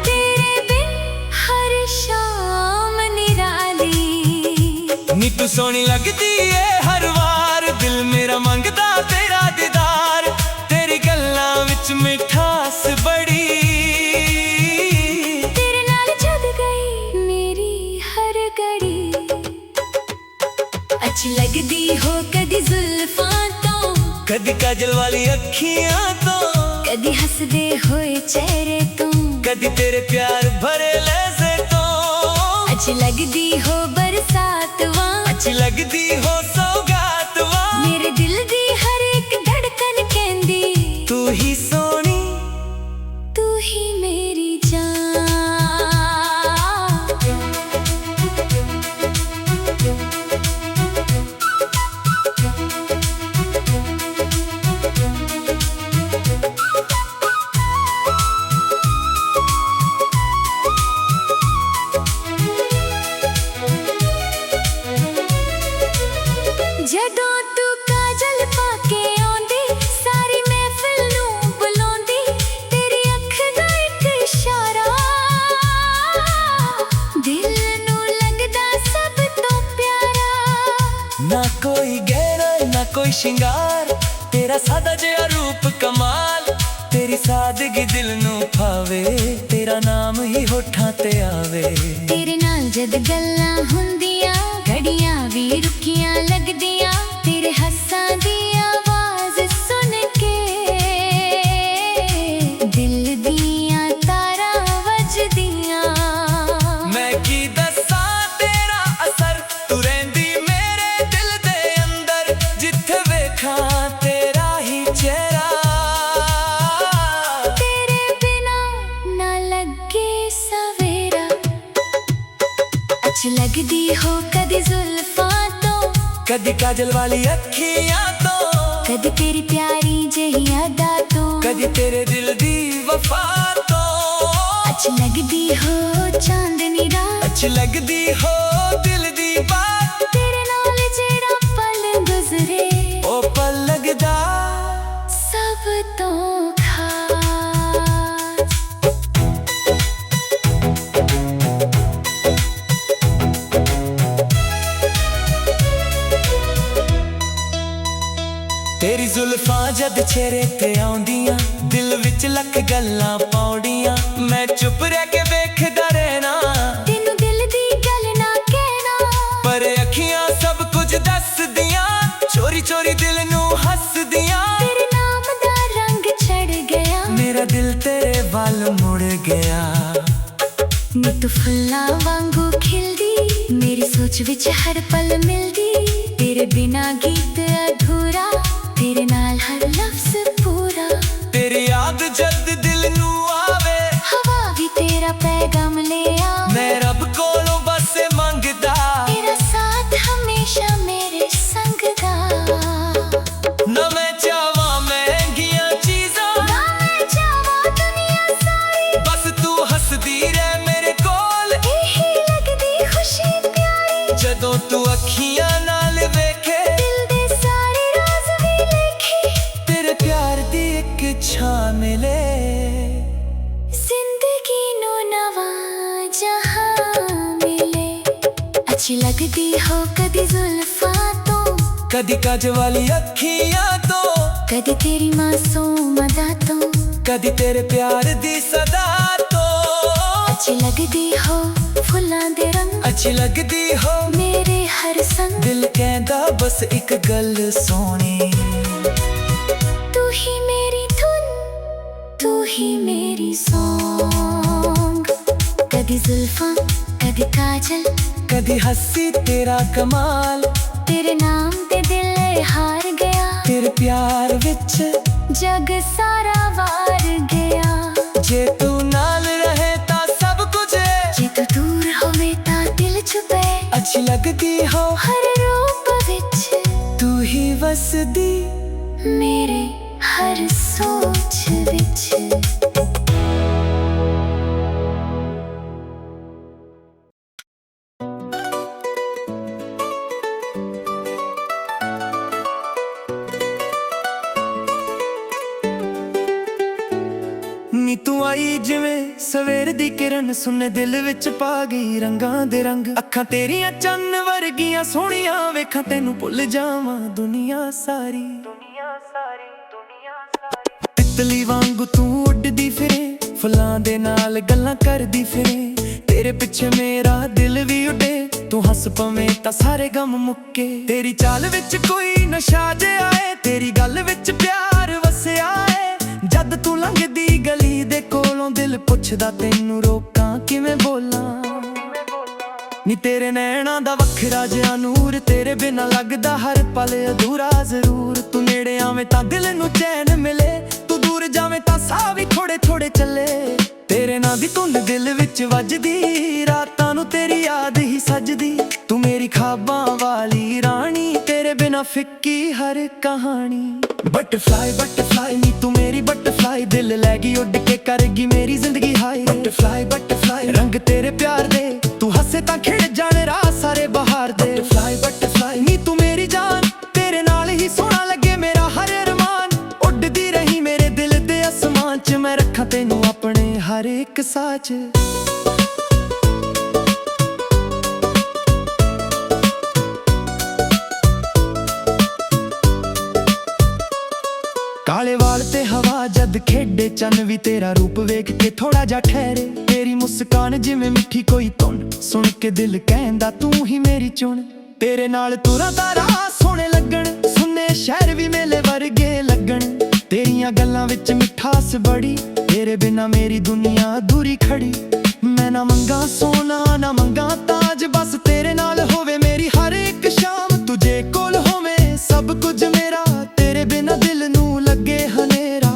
तेरे बिन हर शाम निराली। नी तू सोहनी लगदी है हर वार, दिल मेरा मंगदा तेरा दीदार। तेरी गल्लां विच मिठास बड़ी, तेरे नाल जद गई मेरी हर घड़ी। अच्छी लगदी हो कदी जुल्फां तो, कदी काजल वाली अखियां तो, कदी हंसदे होए चेहरे तो, कदी तेरे प्यार भरे लहजे तो। अच्छी लगदी हो बरसात वां, अच्छी लगदी हो सौगात वां। मेरे दिल दी हर एक धड़कन कहंदी तू ही सोनी, तू ही मेरी जान। ਜਦੋਂ ਤੂੰ ਕਾਜਲ ਪਾ ਕੇ ਆਉਂਦੀ, ਸਾਰੀ ਮਹਿਫਿਲ ਨੂੰ ਬੁਲਾਉਂਦੀ, ਤੇਰੀ ਅੱਖ ਦਾ ਇੱਕ ਇਸ਼ਾਰਾ ਦਿਲ ਨੂੰ ਲੱਗਦਾ ਸਭ ਤੋਂ ਪਿਆਰਾ। ना कोई गहरा ना कोई श्रृंगार, तेरा सादा जिहा रूप कमाल। तेरी सादगी दिल नू भावे, तेरा नाम ही होठां ते आवे। ਤੇਰੇ ਨਾਲ ਜਦ ਗੱਲਾਂ ਹੁੰਦੀਆਂ, ਘੜੀਆਂ ਵੀ ਰੁਕੀਆਂ ਲੱਗਦੀਆਂ, ਤੇਰੇ ਹੱਸਾਂ ਦੀ ਆਵਾਜ਼ ਸੁਣ ਕੇ ਦਿਲ ਦੀਆਂ ਤਾਰਾਂ ਵੱਜਦੀਆਂ। मैं की दस्सां तेरा असर, तू रहिंदी मेरे दिल दे अंदर, जिथे वेखां तेरा ही चेहरा। ਤੇਰੇ ਬਿਨਾ ਨਾ ਲੱਗੇ ਸਵੇਰਾ। ਅੱਛੀ ਲੱਗਦੀ ਹੋ ਕਦੀ ਜ਼ੁਲਫਾਂ ਤੋਂ, कदी काजल वाली अखियां तो, ਕਦੀ ਤੇਰੀ ਪਿਆਰੀ ਜਿਹੀ ਅਦਾ ਤੋਂ। कदी तेरे दिल दी वफा तो। ਅੱਛੀ ਲੱਗਦੀ ਹੋ ਚਾਂਦਨੀ ਰਾਤ, अच्छी लगदी हो दिल दी बात, ਤੇਰੇ ਨਾਲ ਜਿਹੜਾ ਪਲ ਗੁਜ਼ਰੇ ओ पल लगदा ਸਭ ਤੋਂ ਖਾਸ। तेरी जुल्फां जद चेहरे ते आउंदियां, दिल विच लख गल्लां पाउंदियां। मैं चुप रह के वेखदा रहना, ਤੈਨੂੰ ਦਿਲ ਦੀ ਗੱਲ ਨਾ ਕਹਿਣਾ, पर अखियां सब कुछ दसदियां, चोरी चोरी दिल नू हसदियां। ਤੇਰੇ ਨਾਮ ਦਾ ਰੰਗ ਚੜ ਗਿਆ, मेरा दिल तेरे वल मुड़ गया। ਨੀ ਤੂੰ ਫੁੱਲਾਂ ਵਾਂਗੂ ਖਿਲਦੀ, ਮੇਰੀ ਸੋਚ ਵਿੱਚ ਹਰ ਪਲ ਮਿਲਦੀ, ਤੇਰੇ ਬਿਨਾ ਗੀਤ ਅਧੂਰਾ, ਤੇਰੇ ਨਾਲ ਹਰ ਲਫ਼ਜ਼ ਪੂਰਾ। तेरी याद जद दिल नू आवे, ਹਵਾ ਵੀ ਤੇਰਾ ਪੈਗਾਮ ਲੈ ਆਵੇ, मैं रब कोलों बस मंगदा, ਤੇਰਾ ਸਾਥ ਹਮੇਸ਼ਾ ਮੇਰੇ ਸੰਗ ਦਾ। ना मैं चाहवां महंगियां चीज़ां, ਨਾ ਮੈਂ ਚਾਹਾਂ ਦੁਨੀਆ ਸਾਰੀ, बस तू हसदी रह मेरे कोल। ਇਹੀ ਲੱਗਦੀ ਖੁਸ਼ੀ ਪਿਆਰੀ, जदों तू अखियां नाल वेखे, ਦਿਲ ਦੇ ਸਾਰੇ ਰਾਜ਼ ਵੀ ਲਿਖੀ, तेरे प्यार दी एक छां मिले। ਜ਼ਿੰਦਗੀ ਨੂੰ ਨਵਾਂ ਜਹਾਂ ਮਿਲੇ। ਅੱਛੀ ਲੱਗਦੀ ਹੋ ਕਦੀ ਜ਼ੁਲਫਾਂ ਤੋਂ, कदी काज वाली अखियां तो, ਕਦੀ ਤੇਰੀ ਮਾਸੂਮ ਅਦਾ ਤੋਂ। कदी तेरे प्यार दी सदा तो। ਅੱਛੀ ਲੱਗਦੀ ਹੋ ਫੁੱਲਾਂ ਦੇ ਰੰਗ, अच्छी लगदी हो ਮੇਰੇ ਹਰ ਸੰਗ। दिल कहंदा बस एक गल सोनी, ਤੂੰ ਹੀ ਮੇਰੀ ਧੁਨ, ਤੂੰ ਹੀ ਮੇਰੀ ਸੌਂਗ। ਕਦੀ ਜ਼ੁਲਫਾਂ ਕਦੀ ਕਾਜਲ, कदी हंसी तेरा कमाल। ਤੇਰੇ ਨਾਮ ਤੇ ਦਿਲ ਹਾਰ ਗਿਆ, तेरे प्यार विच ਜਗ ਸਾਰਾ ਵਾਰ ਗਿਆ। जे तू नाल रहे ता सब कुछ है। ਜੇ ਤੂੰ ਦੂਰ ਹੋਵੇ ਤਾਂ ਦਿਲ ਚੁਪੇ, अच्छी लगदी हो ਹਰ ਰੂਪ ਵਿੱਚ तू ही वसदी, ਮੇਰੇ ਹਰ ਸੋਚ ਵਿੱਚ। ਨੀ ਤੂੰ ਆਈ ਜਿਵੇਂ ਸਵੇਰ ਦੀ ਕਿਰਨ, ਸੁਣੇ ਦਿਲ ਵਿੱਚ ਪਾ ਗਈ ਰੰਗਾਂ ਦੇ ਰੰਗ। ਅੱਖਾਂ ਤੇਰੀਆਂ ਚੰਨ ਵਰਗੀਆਂ ਸੋਹਣੀਆਂ, ਵੇਖਾਂ ਤੈਨੂੰ ਭੁੱਲ ਜਾਵਾਂ ਦੁਨੀਆ ਸਾਰੀ। ਤਿਤਲੀ ਵਾਂਗੂ ਤੂੰ ਉੱਡਦੀ ਫਿਰੇ, ਫੁੱਲਾਂ ਦੇ ਨਾਲ ਗੱਲਾਂ ਕਰਦੀ ਫਿਰੇ। ਤੇਰੇ ਪਿੱਛੇ ਮੇਰਾ ਦਿਲ ਵੀ ਉੱਡੇ, ਤੂੰ ਹੱਸ ਪਵੇਂ ਤਾਂ ਸਾਰੇ ਗਮ ਮੁੱਕੇ। ਤੇਰੀ ਚਾਲ ਵਿੱਚ ਕੋਈ ਨਸ਼ਾ ਜਿਹਾ ਏ, ਤੇਰੀ ਗੱਲ ਵਿੱਚ ਪਿਆਰ ਵਸਿਆ ਏ। ਜਦ ਤੂੰ ਲੰਘਦੀ ਗਲੀ ਦੇ ਕੋਲੋਂ, ਦਿਲ ਪੁੱਛਦਾ ਤੈਨੂੰ ਰੋਕਾਂ ਕਿਵੇਂ ਬੋਲਾਂ। ਨੀ ਤੇਰੇ ਨੈਣਾਂ ਦਾ ਵੱਖਰਾ ਜਿਹਾ ਨੂਰ, ਤੇਰੇ ਬਿਨਾਂ ਲੱਗਦਾ ਹਰ ਪਲ ਅਧੂਰਾ ਜ਼ਰੂਰ। ਤੂੰ ਨੇੜੇ ਆਵੇਂ ਤਾਂ ਦਿਲ ਨੂੰ ਚੈਨ ਮਿਲੇ, ਤੂੰ ਦੂਰ ਜਾਵੇਂ ਤਾਂ ਸਾਹ ਵੀ ਥੋੜੇ ਥੋੜੇ ਚੱਲੇ। ਤੇਰੇ ਨਾਂ ਦੀ ਧੁਨ ਦਿਲ ਵਿੱਚ ਵੱਜਦੀ, ਰਾਤਾਂ ਨੂੰ ਤੇਰੀ ਯਾਦ ਹੀ ਸੱਜਦੀ। ਤੂੰ ਮੇਰੀ ਖਾਬਾਂ ਵਾਲੀ ਰਾਣੀ, ਤੇਰੇ ਬਿਨਾਂ ਫਿੱਕੀ ਹਰ ਕਹਾਣੀ। ਬਟਰਫਲਾਈ ਬਟਰਫਲਾਈ ਨੀ ਤੂੰ ਮੇਰੀ ਬਟਰਫਲਾਈ, ਦਿਲ ਲੈ ਗਈ ਉੱਡ ਕੇ ਕਰੇਗੀ ਮੇਰੀ ਜ਼ਿੰਦਗੀ ਹਾਈ। ਬਟਰਫਲਾਈ ਬਟਰਫਲਾਈ ਰੰਗ ਤੇਰੇ ਪਿਆਰ ਦੇ, ਤੂੰ ਹੱਸੇ ਤਾਂ ਖਿੜ ਜਾਣ ਰਾਹ ਸਾਰੇ ਬਹਾਰ ਦੇ। ਬਟਰਫਲਾਈ ਬਟਰਫਲਾਈ ਨੀ ਤੂੰ ਮੇਰੀ ਜਾਨ, ਤੇਰੇ ਨਾਲ ਹੀ ਸੋਹਣਾ ਲੱਗੇ ਮੇਰਾ ਹਰ ਅਰਮਾਨ। ਉੱਡਦੀ ਰਹੀ ਮੇਰੇ ਦਿਲ ਦੇ ਅਸਮਾਨ 'ਚ, ਮੈਂ ਰੱਖਾਂ ਤੈਨੂੰ ਆਪਣੇ ਹਰ ਇੱਕ ਸਾਹ 'ਚ। ਕਾਲੇ ਵਾਲ ਤੇ ਹਵਾ ਜਦ ਖੇਡੇ, ਚੰਨ ਵੀ ਤੇਰਾ ਰੂਪ ਵੇਖ ਕੇ ਥੋੜਾ ਜਿਹਾ ਠਹਿਰੇ। ਤੇਰੀ ਮੁਸਕਾਨ ਜਿਵੇਂ ਮਿੱਠੀ ਕੋਈ ਧੁਨ, ਸੁਣ ਕੇ ਦਿਲ ਕਹਿੰਦਾ ਤੂੰ ਹੀ ਮੇਰੀ ਚੁਣ। ਤੇਰੇ ਨਾਲ ਤੁਰਾਂ ਦਾ ਰਾਹ ਸੋਹਣੇ ਲੱਗਣ, ਸੁੰਨੇ ਸ਼ਹਿਰ ਵੀ ਮੇਲੇ ਵਰਗੇ ਲੱਗਣ। ਤੇਰੀਆਂ ਗੱਲਾਂ ਵਿੱਚ ਮਿਠਾਸ ਬੜੀ, ਤੇਰੇ ਬਿਨਾਂ ਮੇਰੀ ਦੁਨੀਆ ਅਧੂਰੀ ਖੜੀ। ਮੈਂ ਨਾ ਮੰਗਾ ਸੋਨਾ ਨਾ ਮੰਗਾ ਤਾਜ, ਬਸ ਤੇਰੇ ਨਾਲ ਹੋਵੇ ਮੇਰੀ ਹਰ ਇੱਕ ਸ਼ਾਮ। ਤੁਝੇ ਕੋਲ ਹੋਵੇ ਸਭ ਕੁਝ ਮੇਰਾ, ਤੇਰੇ ਬਿਨਾਂ ਦਿਲ ਨੂੰ ਲੱਗੇ ਹਨੇਰਾ।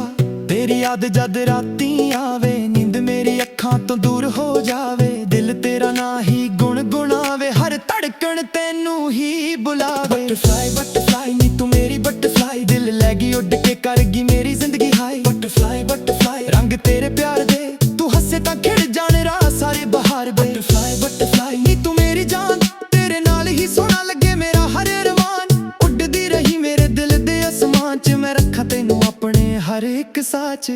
ਤੇਰੀ ਯਾਦ ਜਦ ਰਾਤੀ ਆਵੇ, ਨੀਂਦ ਮੇਰੀ ਅੱਖਾਂ ਤੋਂ ਦੂਰ ਹੋ ਜਾਵੇ। ਦਿਲ ਤੇਰਾ ਨਾਂ ਹੀ ਗੁਣਗੁਣਾਵੇ, ਹਰ ਧੜਕਣ ਤੈਨੂੰ ਹੀ ਬੁਲਾਵੇ। ਬਟਰਫਲਾਈ ਬਟਰਫਲਾਈ ਨੀ ਤੂੰ ਮੇਰੀ ਬਟਰਫਲਾਈ, ਦਿਲ ਲੈ ਗਈ ਉੱਡ ਕੇ ਕਰ ਗਈ ਮੇਰੀ ਜ਼ਿੰਦਗੀ ਹਾਈ। ਬਟਰਫਲਾਈ ਬਟਰਫਲਾਈ ਰੰਗ ਤੇਰੇ ਪਿਆਰ ਦੇ, ਤੂੰ ਹੱਸੇ ਤਾਂ ਖਿੜ ਜਾਣ ਰਾਹ ਸਾਰੇ ਬਹਾਰ ਦੇ। ਬਟਰਫਲਾਈ ਬਟਰਫਲਾਈ ਨੀ ਤੂੰ ਮੇਰੀ ਜਾਨ, ਤੇਰੇ ਨਾਲ ਹੀ ਸੋਹਣਾ ਲੱਗੇ ਮੇਰਾ ਹਰ ਅਰਮਾਨ। ਉੱਡਦੀ ਰਹੀ ਮੇਰੇ ਦਿਲ ਦੇ ਅਸਮਾਨ 'ਚ, ਮੈਂ ਰੱਖਾਂ ਤੈਨੂੰ ਆਪਣੇ ਹਰ ਇੱਕ ਸਾਹ 'ਚ।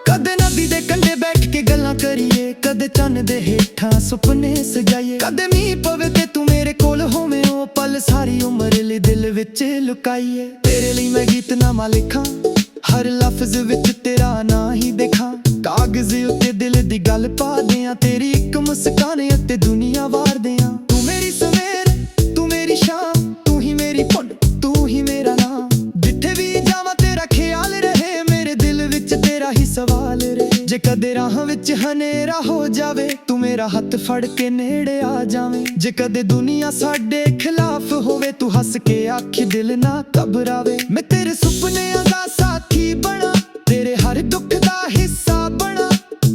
ਕਦੇ ਨਦੀ ਦੇ ਕੰਢੇ ਬੈਠ ਕੇ ਗੱਲਾਂ ਕਰੀਏ, ਕਦੇ ਚੰਨ ਦੇ ਹੇਠਾਂ ਸੁਪਨੇ ਸਜਾਈਏ। ਕਦੇ ਮੀਂਹ ਪਵੇ ਤੇ ਤੂੰ ਮੇਰੇ ਕੋਲ ਹੋਵੇਂ, ਉਹ ਪਲ ਸਾਰੀ ਉਮਰ ਲਈ ਦਿਲ ਵਿੱਚ ਲੁਕਾਈਏ। ਤੇਰੇ ਲਈ ਮੈਂ ਗੀਤਨਾਮਾ ਲਿਖਾਂ, ਹਰ ਲਫ਼ਜ਼ ਵਿੱਚ ਤੇਰਾ ਨਾਂ ਹੀ ਦੇਖਾਂ। ਕਾਗਜ਼ ਉੱਤੇ ਦਿਲ ਦੀ ਗੱਲ ਪਾ ਦਿਆਂ, ਤੇਰੀ ਇੱਕ ਮੁਸਕਾਨ ਉੱਤੇ ਦੁਨੀਆ ਵਾਰ ਦਿਆਂ। ਤੂੰ ਮੇਰੀ ਸਵੇਰ ਤੂੰ ਮੇਰੀ ਸ਼ਾਮ, ਤੂੰ ਹੀ ਮੇਰੀ ਭੁੱਲ ਤੂੰ ਹੀ ਮੇਰਾ ਨਾਮ। ਜਿੱਥੇ ਵੀ ਜਾਵਾਂ ਤੇਰਾ ਖਿਆਲ ਰਹੇ, ਮੇਰੇ ਦਿਲ ਵਿੱਚ ਤੇਰਾ ਹੀ ਸਵਾਲ ਰਹੇ। ਜੇ ਕਦੇ ਰਾਹ ਵਿੱਚ ਹਨੇਰਾ ਹੋ ਜਾਵੇ, ਤੂੰ ਮੇਰਾ ਹੱਥ ਫੜ ਕੇ ਨੇੜੇ ਆ ਜਾਵੇਂ। ਜੇ ਕਦੇ ਦੁਨੀਆ ਸਾਡੇ ਖਿਲਾਫ ਹੋਵੇ, ਤੂੰ ਹੱਸ ਕੇ ਆਖੀ ਦਿਲ ਨਾ ਘਬਰਾਵੇ। ਮੈਂ ਤੇਰੇ ਸੁਪਨਿਆਂ ਦਾ ਸਾਥੀ ਬਣਾ, ਤੇਰੇ ਹਰ ਦੁੱਖ ਦਾ ਹਿੱਸਾ ਬਣਾ।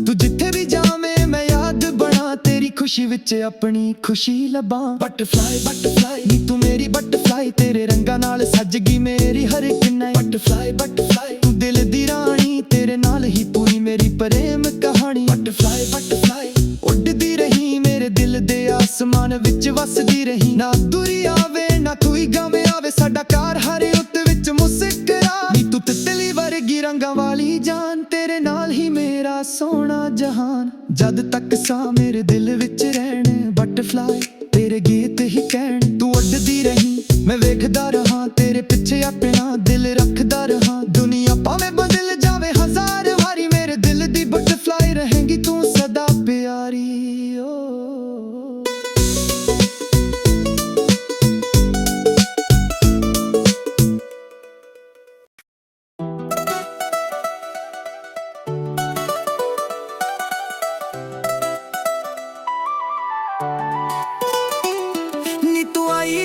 ਤੂੰ ਜਿੱਥੇ ਵੀ ਜਾਵੇਂ ਮੈਂ ਯਾਦ ਬਣਾ, ਤੇਰੀ ਖੁਸ਼ੀ ਵਿੱਚ ਆਪਣੀ ਖੁਸ਼ੀ ਲੱਭਾਂ। ਬਟਰਫਲਾਈ ਬਟਰਫਲਾਈ ਨੀ ਤੂੰ ਮੇਰੀ ਬਟਰਫਲਾਈ, ਤੇਰੇ ਰੰਗਾਂ ਨਾਲ ਸੱਜ ਗਈ ਮੇਰੀ ਹਰ ਇੱਕ ਨਾਈਟ। ਬਟਰਫਲਾਈ ਬਟਰਫਲਾਈ ਤੂੰ ਦਿਲ ਦੀ ਰਾਣੀ, ਤੇਰੇ ਨਾਲ ਹੀ ਪੂਰੀ ਮੇਰੀ ਪ੍ਰੇਮ ਕਹਾਣੀ। ਬਟਰਫਲਾਈ ਬਟਰਫਲਾਈ ਉੱਡਦੀ ਰਹੀ ਮੇਰੇ ਦਿਲ ਦੇ ਆਸਮਾਨ ਵਿੱਚ ਵਸਦੀ ਰਹੀ। ਨਾ ਦੂਰੀ ਆਵੇ ਨਾ ਕੋਈ ਗਮ ਆਵੇ, ਸਾਡਾ ਪਿਆਰ ਹਰ ਰੁੱਤ ਵਿੱਚ ਮੁਸਕਰਾ। ਨੀ ਤੂੰ ਤਿਤਲੀ ਵਰਗੀ ਰੰਗਾਂ ਵਾਲੀ ਜਾਨ, ਤੇਰੇ ਨਾਲ ਹੀ ਮੇਰਾ ਸੋਹਣਾ ਜਹਾਨ। ਜਦ ਤੱਕ ਸਾਹ ਮੇਰੇ ਦਿਲ ਵਿੱਚ ਰਹਿਣ, ਬਟਰਫਲਾਈ ਤੇਰੇ ਗੀਤ ਹੀ ਕਹਿਣ। ਤੂੰ ਉੱਡਦੀ ਰਹੀ ਮੈਂ ਵੇਖਦਾ ਰਹਾ, ਤੇਰੇ ਪਿੱਛੇ ਆਪਣਾ ਦਿਲ ਰੱਖਦਾ ਰਹਾ। ਦੁਨੀਆ ਭਾਵੇਂ ਬਦਲ ਜਾਵੇ ਹਜ਼ਾਰ ਵਾਰੀ, ਮੇਰੇ ਦਿਲ ਦੀ ਬਟਰਫਲਾਈ ਰਹੇਂਗੀ ਤੂੰ ਸਦਾ ਪਿਆਰੀ। ਓ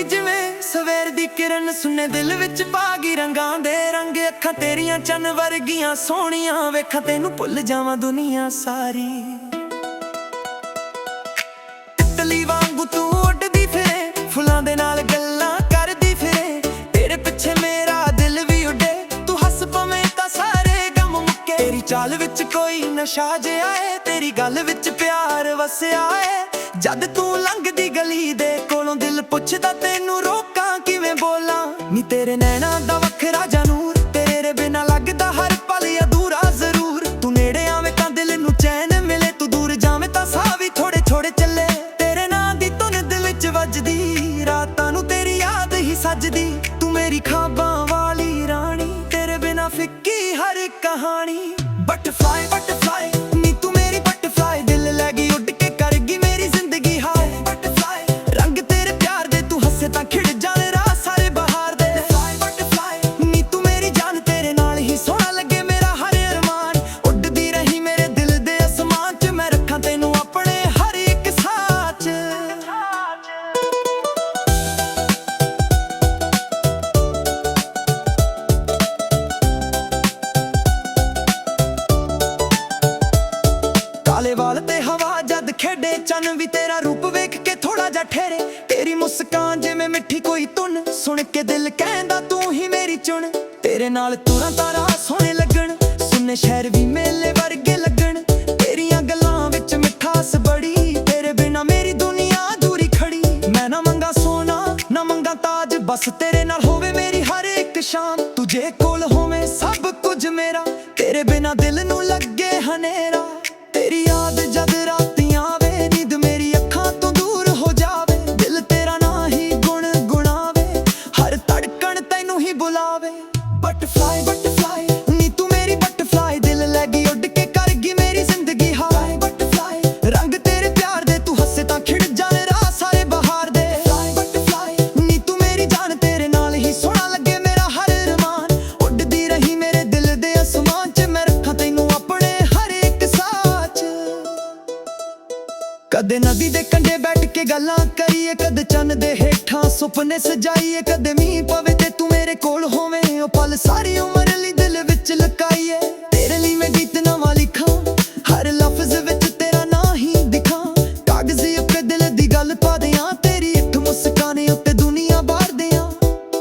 ਜਿਵੇਂ ਸਵੇਰ ਦੀ ਕਿਰਨ, ਸੁਨੇ ਦਿਲ ਵਿੱਚ ਪਾ ਗਈ ਰੰਗਾਂ ਦੇ ਰੰਗ। ਅੱਖਾਂ ਤੇਰੀਆਂ ਚੰਨ ਵਰਗੀਆਂ ਸੋਹਣੀਆਂ, ਵੇਖਾਂ ਤੈਨੂੰ ਭੁੱਲ ਜਾਵਾਂ ਦੁਨੀਆ ਸਾਰੀ। ਤਿਤਲੀ ਵਾਂਗੂ ਤੂੰ ਉੱਡਦੀ ਫਿਰੇ, ਫੁੱਲਾਂ ਦੇ ਨਾਲ ਗੱਲਾਂ ਕਰਦੀ ਫਿਰੇ। ਤੇਰੇ ਪਿੱਛੇ ਮੇਰਾ ਦਿਲ ਵੀ ਉੱਡੇ, ਤੂੰ ਹੱਸ ਪਵੇਂ ਤਾਂ ਸਾਰੇ ਗਮ ਮੁੱਕੇ। ਤੇਰੀ ਚਾਲ ਵਿੱਚ ਕੋਈ ਨਸ਼ਾ ਜਿਹਾ ਏ, ਤੇਰੀ ਗੱਲ ਵਿੱਚ ਪਿਆਰ ਵਸਿਆ ਏ। ਜਦ ਤੂੰ ਲੰਘਦੀ ਗਲੀ ਦੇ ਕੋਲੋਂ, ਦਿਲ ਪੁੱਛਦਾ ਤੈਨੂੰ ਰੋਕਾਂ ਕਿਵੇਂ ਬੋਲਾਂ। ਨੀ ਤੇਰੇ ਨੈਣਾਂ ਦਾ ਵੱਖਰਾ ਜਿਹਾ ਨੂਰ, ਤੇਰੇ ਬਿਨਾਂ ਲੱਗਦਾ ਹਰ ਪਲ ਅਧੂਰਾ ਜ਼ਰੂਰ। ਤੂੰ ਨੇੜੇ ਆਵੇਂ ਤਾਂ ਦਿਲ ਨੂੰ ਚੈਨ ਮਿਲੇ, ਤੂੰ ਦੂਰ ਜਾਵੇਂ ਤਾਂ ਸਾਹ ਵੀ ਥੋੜੇ ਥੋੜੇ ਚੱਲੇ। ਤੇਰੇ ਨਾਂ ਦੀ ਧੁਨ ਦਿਲ ਵਿੱਚ ਵੱਜਦੀ, ਰਾਤਾਂ ਨੂੰ ਤੇਰੀ ਯਾਦ ਹੀ ਸੱਜਦੀ। ਤੂੰ ਮੇਰੀ ਖਾਬਾਂ ਵਾਲੀ ਰਾਣੀ, ਤੇਰੇ ਬਿਨਾਂ ਫਿੱਕੀ ਹਰ ਕਹਾਣੀ। ਬਟਰਫਲਾਈ ਬਟਰਫਲਾਈ ਨੀ ਤੂੰ ਮੇਰੀ ਬਟਰਫਲਾਈ, ਦਿਲ ਲੈ ਗਈ ਉੱਡ ਕੇ ਕਰ ਗਈ ਮੇਰੀ ਜ਼ਿੰਦਗੀ ਹਾਈ। ਬਟਰਫਲਾਈ ਰੰਗ ਤੇਰੇ ਪਿਆਰ ਦੇ, ਤੂੰ ਹੱਸੇ ਤਾਂ ਖਿੜ ਜਾਣ ਰਾਹ ਸਾਰੇ ਬਹਾਰ ਦੇ। ਬਟਰਫਲਾਈ ਨੀ ਤੂੰ ਹੁਣ ਵੀ ਤੇਰਾ ਰੂਪ ਵੇਖ ਕੇ ਥੋੜਾ ਜਿਹਾ ਠਹਿਰੇ ਤੇਰੀ ਮੁਸਕਾਨ ਜਿਵੇਂ ਮਿੱਠੀ ਕੋਈ ਧੁਨ ਸੁਣ ਕੇ ਦਿਲ ਕਹਿੰਦਾ ਤੂੰ ਹੀ ਮੇਰੀ ਚੁਣ ਤੇਰੇ ਨਾਲ ਤੁਰਾਂ ਤਾਰਾ ਸੋਹਣੇ ਲੱਗਣ ਸੁਣਨੇ ਸ਼ਹਿਰ ਵੀ ਮੇਲੇ ਵਰਗੇ ਲੱਗਣ ਤੇਰੀਆਂ ਗੱਲਾਂ ਵਿੱਚ ਮਿਠਾਸ ਬੜੀ ਤੇਰੇ ਬਿਨਾ ਮੇਰੀ ਦੁਨੀਆ ਅਧੂਰੀ ਖੜੀ ਮੈਂ ਨਾ ਮੰਗਾ ਸੋਨਾ ਨਾ ਮੰਗਾ ਤਾਜ ਬਸ ਤੇਰੇ ਨਾਲ ਹੋਵੇ ਮੇਰੀ ਹਰ ਇੱਕ ਸ਼ਾਮ ਤੁਝੇ ਕੋਲ ਹੋਵੇ ਸਭ ਕੁਝ ਮੇਰਾ ਤੇਰੇ ਬਿਨਾ ਦਿਲ ਨੂੰ ਲੱਗੇ ਹਨੇਰਾ ਤੇਰੀ ਯਾਦ ਜਦ ਰਾਤੀਂ ਆਵੇ ਨੀਂਦ ਮੇਰੀ ਅੱਖਾਂ ਤੋਂ ਦੂਰ ਹੋ ਜਾਵੇ ਦਿਲ ਤੇਰਾ ਨਾ ਹੀ ਗੁਣ ਗੁਣਾਵੇ ਹਰ ਧੜਕਣ ਤੈਨੂੰ ਹੀ ਬੁਲਾਵੇ ਬਟਰਫਲਾਈ ਬਟਰਫਲਾਈ ਨੀ ਤੂੰ ਮੇਰੀ ਬਟਰਫਲਾਈ ਦਿਲ ਲੈ ਗਈ ਉੱਡ ਕੇ ਕਰ ਗਈ ਮੇਰੀ ਜ਼ਿੰਦਗੀ ਹਾਏ ਬਟਰਫਲਾਈ ਰੰਗ ਤੇਰੇ ਪਿਆਰ ਦੇ ਤੂੰ ਹੱਸੇ ਤਾਂ ਖਿੜ ਜਾਣੇ ਰਾਹ ਸਾਰੇ ਬਹਾਰ ਦੇ ਬਟਰਫਲਾਈ ਨੀ ਤੂੰ ਮੇਰੀ ਜਾਨ ਤੇਰੇ ਨਾਲ ਹੀ ਸੋਹਣਾ ਲੱਗੇ ਮੇਰਾ ਹਰ ਅਰਮਾਨ ਉੱਡਦੀ ਰਹੀ ਮੇਰੇ ਦਿਲ ਦੇ ਅਸਮਾਨ 'ਚ ਮੈਂ ਰੱਖਾਂ ਤੈਨੂੰ ਆਪਣੇ ਹਰ ਇੱਕ ਸਾਹ 'ਚ ਕਦੇ ਨਦੀ ਦੇ ਕੰਢੇ ਬੈਠ ਕੇ ਗੱਲਾਂ ਕਰੀਏ ਕਦੇ ਚੰਨ ਦੇ ਹੇਠਾਂ ਸੁਪਨੇ ਸਜਾਈਏ ਕਦੇ ਮੀਂਹ ਪਵੇ ਤੇ ਤੂੰ ਮੇਰੇ ਕੋਲ ਹੋਵੇਂ ਉਹ ਪਲ ਸਾਰੀ ਉਮਰ ਲਈ ਦਿਲ ਵਿੱਚ ਲੁਕਾਈਏ ਤੇਰੇ ਲਈ ਮੈਂ ਗੀਤ ਨਵਾਂ ਲਿਖਾਂ ਹਰ ਲਫ਼ਜ਼ ਵਿੱਚ ਤੇਰਾ ਨਾਂ ਹੀ ਦਿਖਾਂ ਕਾਗਜ਼ੀ ਉੱਤੇ ਦਿਲ ਦੀ ਗੱਲ ਪਾ ਦਿਆਂ ਤੇਰੀ ਇੱਕ ਮੁਸਕਾਨ ਉੱਤੇ ਦੁਨੀਆ ਬਾਰ ਦਿਆਂ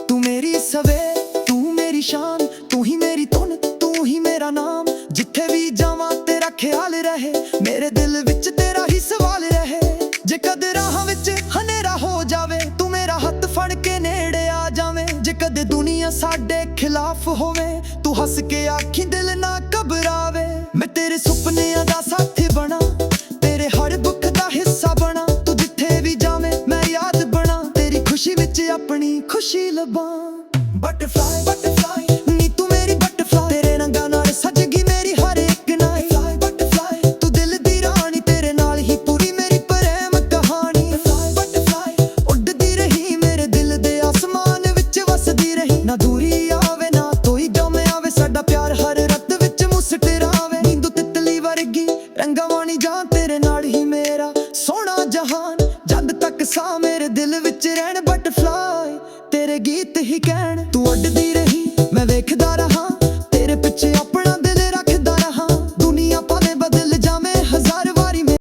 ਤੂੰ ਮੇਰੀ ਸਵੇਰ ਤੂੰ ਮੇਰੀ ਸ਼ਾਨ ਤੂੰ ਹੀ ਮੇਰੀ ਧੁਨ ਤੂੰ ਹੀ ਮੇਰਾ ਨਾਮ ਜਿੱਥੇ ਵੀ ਜਾਵਾਂ ਤੇਰਾ ਖਿਆਲ ਰਹੇ ਮੇਰੇ ਦਿਲ ਵਿੱਚ ਤੇਰਾ ਹੀ ਸਵਾਲ ਰਹੇ ਜੇ ਕਦੇ ਰਾਹਾਂ ਵਿੱਚ ਹਨੇਰਾ ਹੋ ਜਾਵੇ ਤੂੰ ਮੇਰਾ ਹੱਥ ਫੜ ਕੇ ਨੇੜੇ ਆ ਜਾਵੇਂ ਜੇ ਕਦੇ ਦੁਨੀਆ ਸਾਡੇ ਖਿਲਾਫ ਹੋਵੇ ਤੂੰ ਹੱਸ ਕੇ ਆਖੀ ਦਿਲ ਨਾ ਘਬਰਾਵੇ ਮੈਂ ਤੇਰੇ ਸੁਪਨਿਆਂ ਦਾ ਸਾਥੀ ਬਣਾ ਤੇਰੇ ਹਰ ਦੁੱਖ ਦਾ ਹਿੱਸਾ ਬਣਾ ਤੂੰ ਜਿੱਥੇ ਵੀ ਜਾਵੇਂ ਮੈਂ ਯਾਦ ਬਣਾ ਤੇਰੀ ਖੁਸ਼ੀ ਵਿੱਚ ਆਪਣੀ ਖੁਸ਼ੀ ਲੱਭਾਂ ਬਟਰਫਲਾਈ ਬਟਰਫਲਾਈ ਨੀ ਤੂੰ ਮੇਰੀ ਬਟਰਫਲਾਈ ਤੇਰੇ ਰੰਗਾਂ ਨਾਲ ਸਜ ਗਈ ਮੇਰੀ ਹਰ ਇੱਕ ਨਾਈਟ ਬਟਰਫਲਾਈ ਤੂੰ ਦਿਲ ਦੀ ਰਾਣੀ ਤੇਰੇ ਨਾਲ ਹੀ ਪੂਰੀ ਮੇਰੀ ਪ੍ਰੇਮ ਕਹਾਣੀ ਬਟਰਫਲਾਈ ਉੱਡਦੀ ਰਹੀ ਮੇਰੇ ਦਿਲ ਦੇ ਆਸਮਾਨ ਵਿੱਚ ਵਸਦੀ ਰਹੀ ਨਾ ਦੂਰੀ ਆਵੇ ਨਾ ਕੋਈ ਗਮ ਆਵੇ ਸਾਡਾ ਪਿਆਰ ਹਰ ਰਤ ਵਿੱਚ ਮੁਸਕਰਾਵੇ ਨੀਂਦੂ ਤਿਤਲੀ ਵਰਗੀ ਰੰਗਾਂ ਵਾਣੀ ਜਾਂ ਤੇਰੇ ਨਾਲ ਹੀ ਮੇਰਾ ਸੋਹਣਾ ਜਹਾਨ ਜਦ ਤੱਕ ਸਾਹ ਮੇਰੇ ਦਿਲ ਵਿੱਚ ਰਹਿਣ ਬਟਰਫਲਾਈ ਤੇਰੇ ਗੀਤ ਹੀ ਕਹਿਣ ਤੂੰ ਉੱਡਦੀ ਰਹੀ ਮੈਂ ਵੇਖਦਾ ਰਹਾ